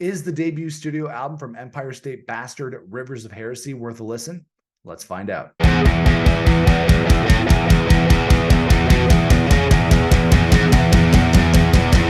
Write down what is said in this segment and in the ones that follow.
Is the debut studio album from Empire State Bastard, Rivers of Heresy, worth a listen? Let's find out.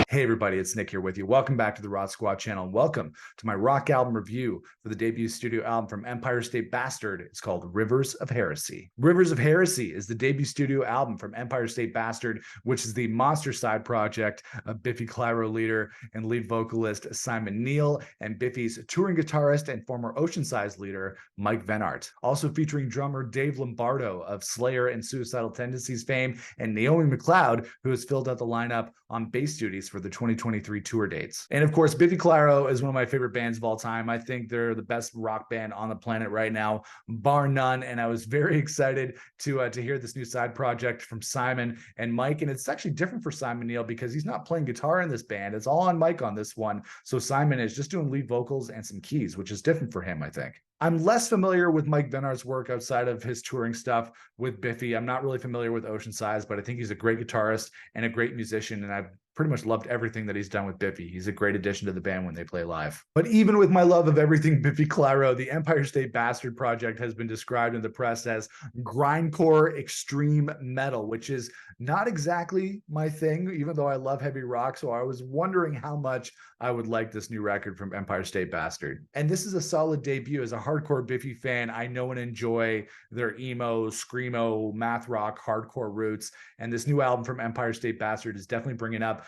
Hey everybody, it's Nick here with you. Welcome back to the Rod Squad channel and welcome to my rock album review for the debut studio album from Empire State Bastard. It's called Rivers of Heresy. Rivers of Heresy is the debut studio album from Empire State Bastard, which is the monster side project of Biffy Clyro leader and lead vocalist Simon Neill and Biffy's touring guitarist and former Oceanside leader Mike Vennart. Also featuring drummer Dave Lombardo of Slayer and Suicidal Tendencies fame and Naomi McLeod, who has filled out the lineup on bass duties for the 2023 tour dates. And of course, Biffy Clyro is one of my favorite bands of all time. I think they're the best rock band on the planet right now, bar none. And I was very excited to hear this new side project from Simon and Mike. And it's actually different for Simon Neill because he's not playing guitar in this band. It's all on Mike on this one. So Simon is just doing lead vocals and some keys, which is different for him, I think. I'm less familiar with Mike Vennart's work outside of his touring stuff with Biffy. I'm not really familiar with Oceanside, but I think he's a great guitarist and a great musician, and I've pretty much loved everything that he's done with Biffy. He's a great addition to the band when they play live. But even with my love of everything Biffy Clyro, the Empire State Bastard project has been described in the press as grindcore extreme metal, which is not exactly my thing, even though I love heavy rock. So I was wondering how much I would like this new record from Empire State Bastard. And this is a solid debut. As a hardcore Biffy fan, I know and enjoy their emo, screamo, math rock, hardcore roots. And this new album from Empire State Bastard is definitely bringing up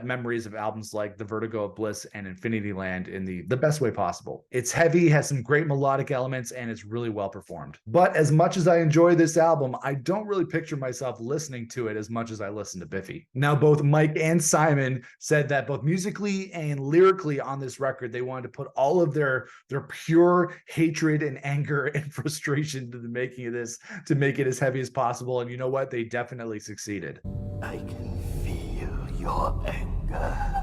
memories of albums like The Vertigo of Bliss and Infinity Land in the best way possible. It's heavy, has some great melodic elements, and it's really well performed. But as much as I enjoy this album, I don't really picture myself listening to it as much as I listen to Biffy. Now, both Mike and Simon said that both musically and lyrically on this record, they wanted to put all of their pure hatred and anger and frustration to the making of this to make it as heavy as possible. And you know what? They definitely succeeded. I can feel your anger.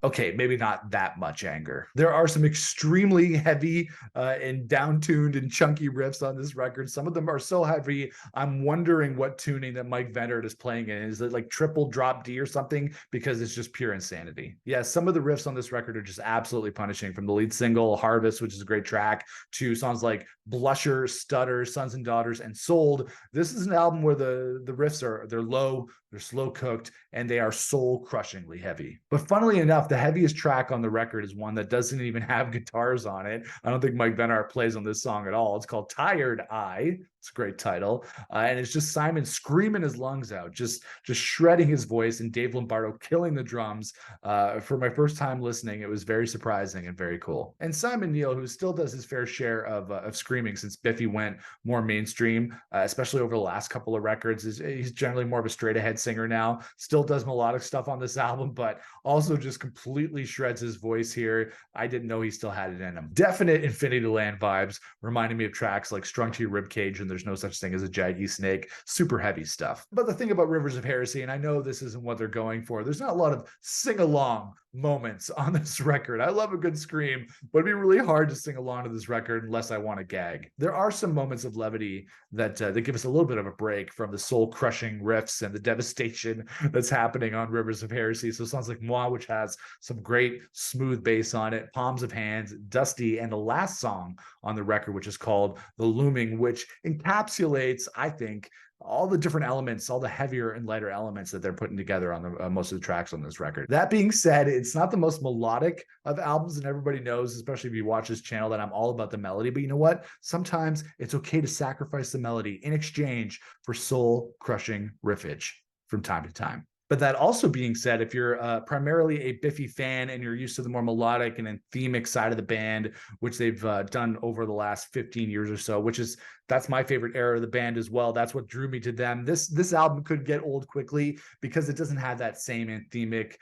Okay, maybe not that much anger. There are some extremely heavy and down-tuned and chunky riffs on this record. Some of them are so heavy, I'm wondering what tuning that Mike Vennart is playing in. Is it like triple drop D or something? Because it's just pure insanity. Yeah, some of the riffs on this record are just absolutely punishing, from the lead single, Harvest, which is a great track, to songs like Blusher, Stutter, Sons and Daughters, and Sold. This is an album where the riffs they're low, they're slow cooked, and they are soul-crushingly heavy. But funnily enough, the heaviest track on the record is one that doesn't even have guitars on it. I don't think Mike Vennart plays on this song at all. It's called Tired Eye. It's a great title. And it's just Simon screaming his lungs out, just shredding his voice, and Dave Lombardo killing the drums. For my first time listening, it was very surprising and very cool. And Simon Neill, who still does his fair share of screaming since Biffy went more mainstream, especially over the last couple of records, he's generally more of a straight ahead singer now. Still does melodic stuff on this album, but also just completely shreds his voice here. I didn't know he still had it in him. Definite Infinity Land vibes, reminding me of tracks like Strung to Your Ribcage and There's No Such Thing as a Jaggy Snake. Super heavy stuff. But the thing about Rivers of Heresy, and I know this isn't what they're going for, there's not a lot of sing-along moments on this record. I love a good scream, but it'd be really hard to sing along to this record unless I want to gag. There are some moments of levity that give us a little bit of a break from the soul-crushing riffs and the devastation that's happening on Rivers of Heresy. So songs like Moi, which has some great smooth bass on it, Palms of Hands, Dusty, and the last song on the record, which is called The Looming, which encapsulates, I think, all the different elements, all the heavier and lighter elements that they're putting together on the most of the tracks on this record. That being said, it's not the most melodic of albums, and everybody knows, especially if you watch this channel, that I'm all about the melody. But you know what? Sometimes it's okay to sacrifice the melody in exchange for soul-crushing riffage from time to time. But that also being said, if you're primarily a Biffy fan and you're used to the more melodic and anthemic side of the band, which they've done over the last 15 years or so, that's my favorite era of the band as well. That's what drew me to them. This album could get old quickly because it doesn't have that same anthemic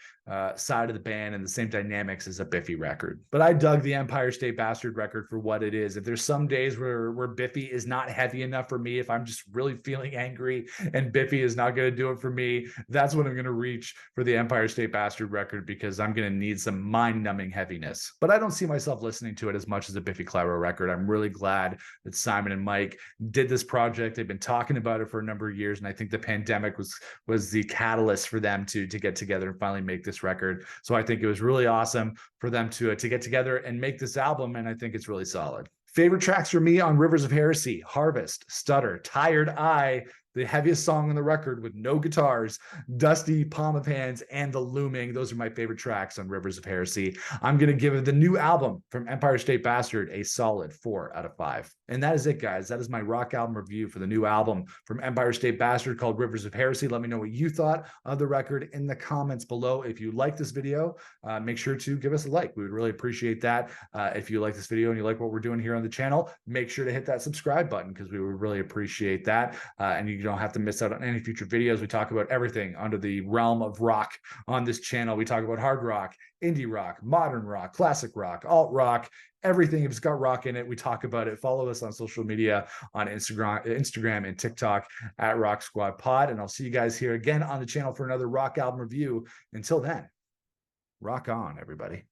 side of the band and the same dynamics as a Biffy record. But I dug the Empire State Bastard record for what it is. If there's some days where Biffy is not heavy enough for me, if I'm just really feeling angry and Biffy is not going to do it for me, that's when I'm going to reach for the Empire State Bastard record, because I'm going to need some mind-numbing heaviness. But I don't see myself listening to it as much as a Biffy Clyro record. I'm really glad that Simon and Mike like did this project. They've been talking about it for a number of years, and I think the pandemic was the catalyst for them to get together and finally make this record. So I think it was really awesome for them to get together and make this album, and I think it's really solid. Favorite tracks for me on Rivers of Heresy: Harvest, Stutter, Tired Eye, the heaviest song on the record with no guitars, Dusty, Palm of Hands, and The Looming. Those are my favorite tracks on Rivers of Heresy. I'm going to give the new album from Empire State Bastard a solid 4 out of 5. And that is it, guys. That is my rock album review for the new album from Empire State Bastard called Rivers of Heresy. Let me know what you thought of the record in the comments below. If you like this video, make sure to give us a like. We would really appreciate that. If you like this video and you like what we're doing here on the channel, make sure to hit that subscribe button because we would really appreciate that. And you don't have to miss out on any future videos. We talk about everything under the realm of rock on this channel. We talk about hard rock, indie rock, modern rock, classic rock, alt rock, everything. If it's got rock in it, we talk about it. Follow us on social media on Instagram and TikTok at Rock Squad Pod. And I'll see you guys here again on the channel for another rock album review. Until then, rock on, everybody.